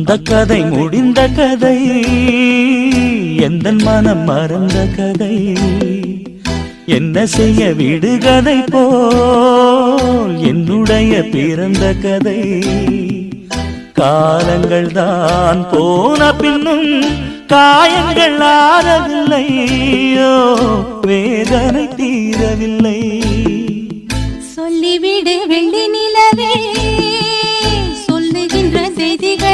அந்த கதை முடிந்த கதை, எந்த மனம் மறந்த கதை. என்ன செய்ய விடுகதை போல் என்னுடைய பிறந்த கதை. காலங்கள் தான் போன பின்னும் காயங்கள் ஆறவில்லையோ, வேதனை தீரவில்லை. சொல்லிவிடு வெள்ளி நிலவே, சொல்லுகின்ற செய்திகள்